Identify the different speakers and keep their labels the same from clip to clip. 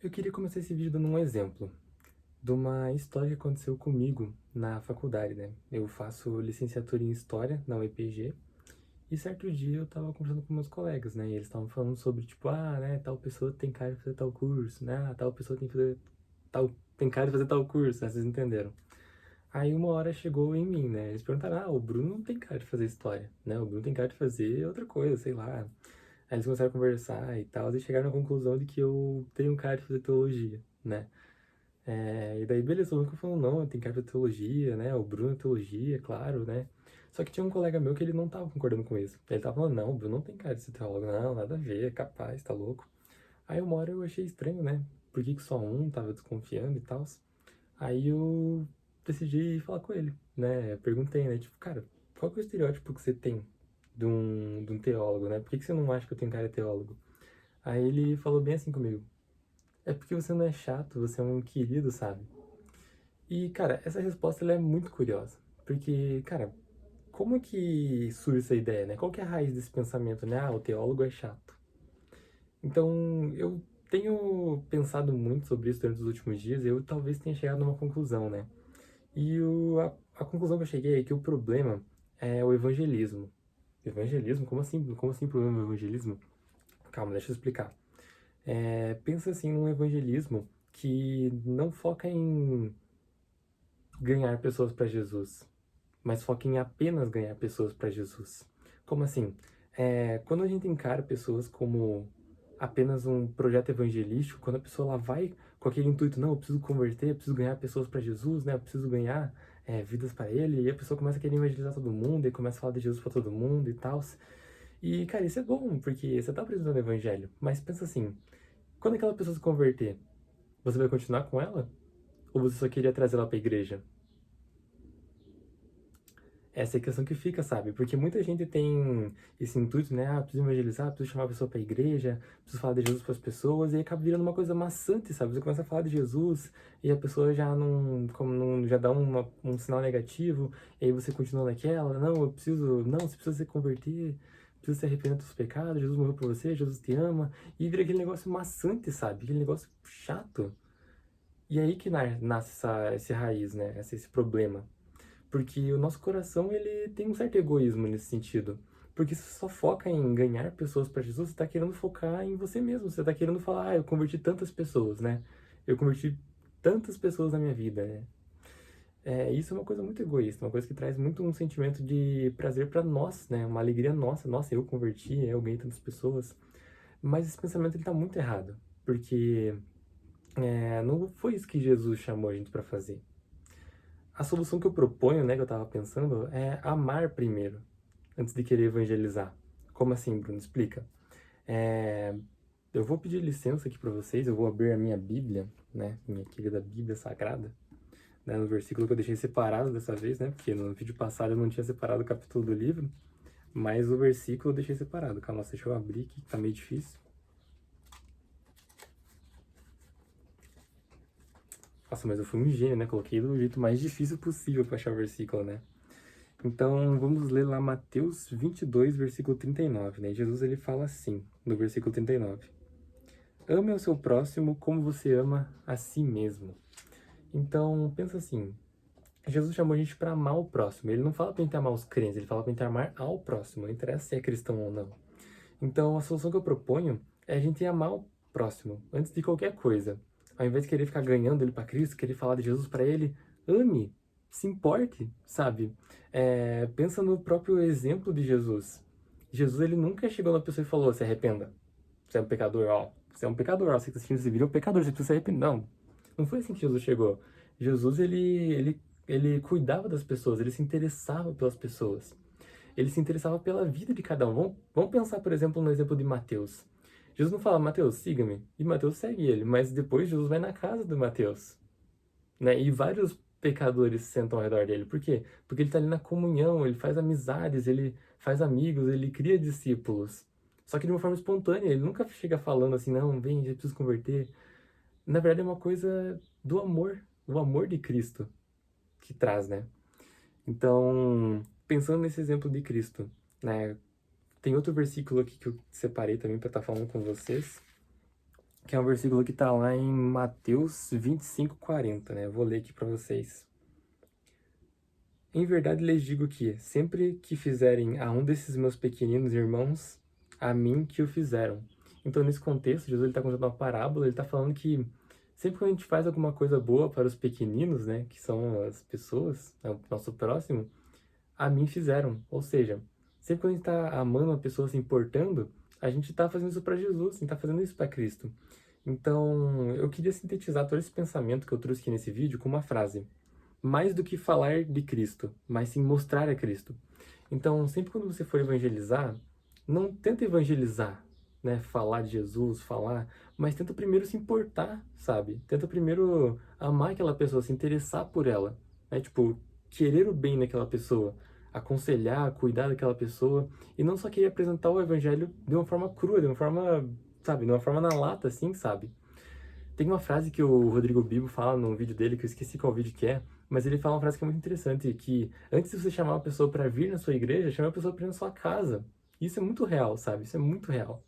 Speaker 1: Eu queria começar esse vídeo dando um exemplo de uma história que aconteceu comigo na faculdade, né? Eu faço licenciatura em História na UEPG e certo dia eu tava conversando com meus colegas, né? E eles estavam falando sobre, tipo, né, tal pessoa tem cara de fazer tal curso, né? Tal pessoa tem que fazer tem cara de fazer tal curso, né? Vocês entenderam. Aí uma hora chegou em mim, né? Eles perguntaram, o Bruno não tem cara de fazer história, né? O Bruno tem cara de fazer outra coisa, sei lá. Aí eles começaram a conversar e tal, e chegaram à conclusão de que eu tenho cara de fazer teologia, né? E daí, beleza, o Lucas falou, não, tem cara de fazer teologia, né? O Bruno é teologia, claro, né? Só que tinha um colega meu que ele não tava concordando com isso. Ele tava falando, não, o Bruno não tem cara de ser teólogo, não, nada a ver, é capaz, tá louco. Aí uma hora eu achei estranho, né? Por que que só um tava desconfiando e tal? Aí eu decidi falar com ele, né? Eu perguntei, né? Tipo, cara, qual que é o estereótipo que você tem de um teólogo, né? Por que que você não acha que eu tenho cara de teólogo? Aí ele falou bem assim comigo. É porque você não é chato, você é um querido, sabe? E, cara, essa resposta ela é muito curiosa. Porque, cara, como é que surge essa ideia, né? Qual que é a raiz desse pensamento, né? O teólogo é chato. Então, eu tenho pensado muito sobre isso durante os últimos dias e eu talvez tenha chegado numa conclusão, né? A conclusão que eu cheguei é que o problema é o evangelismo. Evangelismo? Como assim? Como assim problema do evangelismo? Calma, deixa eu explicar. Pensa assim num evangelismo que não foca em ganhar pessoas para Jesus, mas foca em apenas ganhar pessoas para Jesus. Como assim? Quando a gente encara pessoas como apenas um projeto evangelístico, quando a pessoa lá vai com aquele intuito, não, eu preciso converter, eu preciso ganhar pessoas para Jesus, né? Eu preciso ganhar vidas para Ele, e a pessoa começa a querer evangelizar todo mundo, e começa a falar de Jesus para todo mundo e tal. E, cara, isso é bom, porque você tá apresentando o evangelho, mas pensa assim, quando aquela pessoa se converter, você vai continuar com ela? Ou você só queria trazer ela para a igreja? Essa é a questão que fica, sabe? Porque muita gente tem esse intuito, né? Preciso evangelizar, preciso chamar a pessoa pra igreja, preciso falar de Jesus para as pessoas, e aí acaba virando uma coisa maçante, sabe? Você começa a falar de Jesus e a pessoa já já dá um sinal negativo, e aí você continua naquela, não, você precisa se converter, precisa se arrepender dos pecados, Jesus morreu por você, Jesus te ama, e vira aquele negócio maçante, sabe? Aquele negócio chato. E aí que nasce esse raiz, né? Esse problema. Porque o nosso coração, ele tem um certo egoísmo nesse sentido. Porque se você só foca em ganhar pessoas para Jesus, você está querendo focar em você mesmo. Você está querendo falar, eu converti tantas pessoas, né? Eu converti tantas pessoas na minha vida, né? Isso é uma coisa muito egoísta, uma coisa que traz muito um sentimento de prazer para nós, né? Uma alegria nossa. Nossa, eu converti, eu ganhei tantas pessoas. Mas esse pensamento, ele tá muito errado. Porque não foi isso que Jesus chamou a gente para fazer. A solução que eu proponho, né, que eu tava pensando, é amar primeiro, antes de querer evangelizar. Como assim, Bruno? Explica. É, eu vou pedir licença aqui para vocês, eu vou abrir a minha Bíblia, né, minha querida Bíblia Sagrada, né, no versículo que eu deixei separado dessa vez, né, porque no vídeo passado eu não tinha separado o capítulo do livro, mas o versículo eu deixei separado. Calma, deixa eu abrir aqui, que tá meio difícil. Nossa, mas eu fui um gênio, né, coloquei do jeito mais difícil possível para achar o versículo, né. Então, vamos ler lá Mateus 22, versículo 39, né? Jesus ele fala assim, no versículo 39: Ame ao seu próximo como você ama a si mesmo. Então, pensa assim, Jesus chamou a gente para amar o próximo. Ele não fala para gente amar os crentes, ele fala para gente amar ao próximo. Não interessa se é cristão ou não. Então, a solução que eu proponho é a gente amar o próximo antes de qualquer coisa. Ao invés de querer ficar ganhando ele para Cristo, querer falar de Jesus para ele, ame, se importe, sabe? Pensa no próprio exemplo de Jesus. Jesus, ele nunca chegou na pessoa e falou: se arrependa, você é um pecador, ó. Você é um pecador, ó. Você que está assistindo esse vídeo é um pecador, você precisa se arrepender. Não, não foi assim que Jesus chegou. Jesus, ele cuidava das pessoas, ele se interessava pelas pessoas. Ele se interessava pela vida de cada um. Vamos pensar, por exemplo, no exemplo de Mateus. Jesus não fala, Mateus, siga-me. E Mateus segue ele, mas depois Jesus vai na casa de Mateus, né? E vários pecadores sentam ao redor dele. Por quê? Porque ele está ali na comunhão, ele faz amizades, ele faz amigos, ele cria discípulos. Só que de uma forma espontânea, ele nunca chega falando assim, não, vem, eu preciso converter. Na verdade, é uma coisa do amor, o amor de Cristo que traz, né? Então, pensando nesse exemplo de Cristo, né? Tem outro versículo aqui que eu separei também para estar falando com vocês, que é um versículo que tá lá em Mateus 25:40, né? Eu vou ler aqui para vocês. Em verdade lhes digo que, sempre que fizerem a um desses meus pequeninos irmãos, a mim que o fizeram. Então, nesse contexto, Jesus está contando uma parábola, ele está falando que sempre que a gente faz alguma coisa boa para os pequeninos, né, que são as pessoas, né, o nosso próximo, a mim fizeram. Ou seja, sempre que a gente está amando uma pessoa, se importando, a gente está fazendo isso para Jesus, a gente está fazendo isso para Cristo. Então, eu queria sintetizar todo esse pensamento que eu trouxe aqui nesse vídeo com uma frase: mais do que falar de Cristo, mas sim mostrar a Cristo. Então, sempre quando você for evangelizar, não tenta evangelizar, né? Falar de Jesus, falar, mas tenta primeiro se importar, sabe? Tenta primeiro amar aquela pessoa, se interessar por ela, né? Tipo, querer o bem naquela pessoa, aconselhar, cuidar daquela pessoa, e não só querer apresentar o evangelho de uma forma crua, de uma forma, sabe? De uma forma na lata, assim, sabe? Tem uma frase que o Rodrigo Bibo fala num vídeo dele, que eu esqueci qual vídeo que é, mas ele fala uma frase que é muito interessante, que antes de você chamar uma pessoa para vir na sua igreja, chame a pessoa para ir na sua casa. Isso é muito real, sabe? Isso é muito real.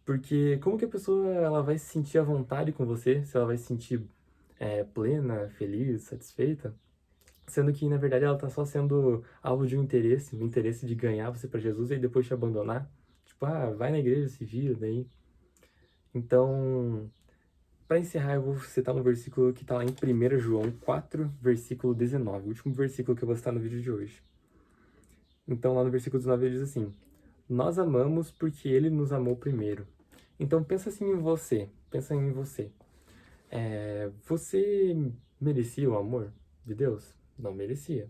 Speaker 1: Porque como que a pessoa ela vai se sentir à vontade com você, se ela vai se sentir plena, feliz, satisfeita, sendo que na verdade ela tá só sendo alvo de um interesse, o interesse de ganhar você para Jesus e depois te abandonar. Tipo, vai na igreja, se vira, daí. Então, para encerrar, eu vou citar um versículo que está lá em 1 João 4, versículo 19, o último versículo que eu vou citar no vídeo de hoje. Então, lá no versículo 19 ele diz assim: nós amamos porque ele nos amou primeiro. Então, pensa assim em você, pensa em você. Você merecia o amor de Deus? Não merecia.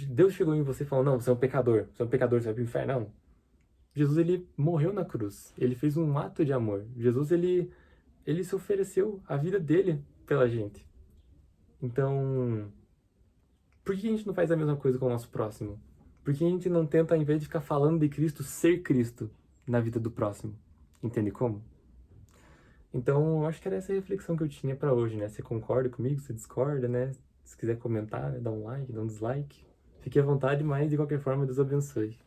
Speaker 1: Deus chegou em você e falou: não, você é um pecador, você vai pro inferno. Não. Jesus, ele morreu na cruz, ele fez um ato de amor. Jesus, ele se ofereceu a vida dele pela gente. Então, por que a gente não faz a mesma coisa com o nosso próximo? Por que a gente não tenta, ao invés de ficar falando de Cristo, ser Cristo na vida do próximo? Entende como? Então, eu acho que era essa a reflexão que eu tinha pra hoje, né? Você concorda comigo? Você discorda, né? Se quiser comentar, né? Dá um like, dá um dislike. Fique à vontade, mas de qualquer forma, Deus abençoe.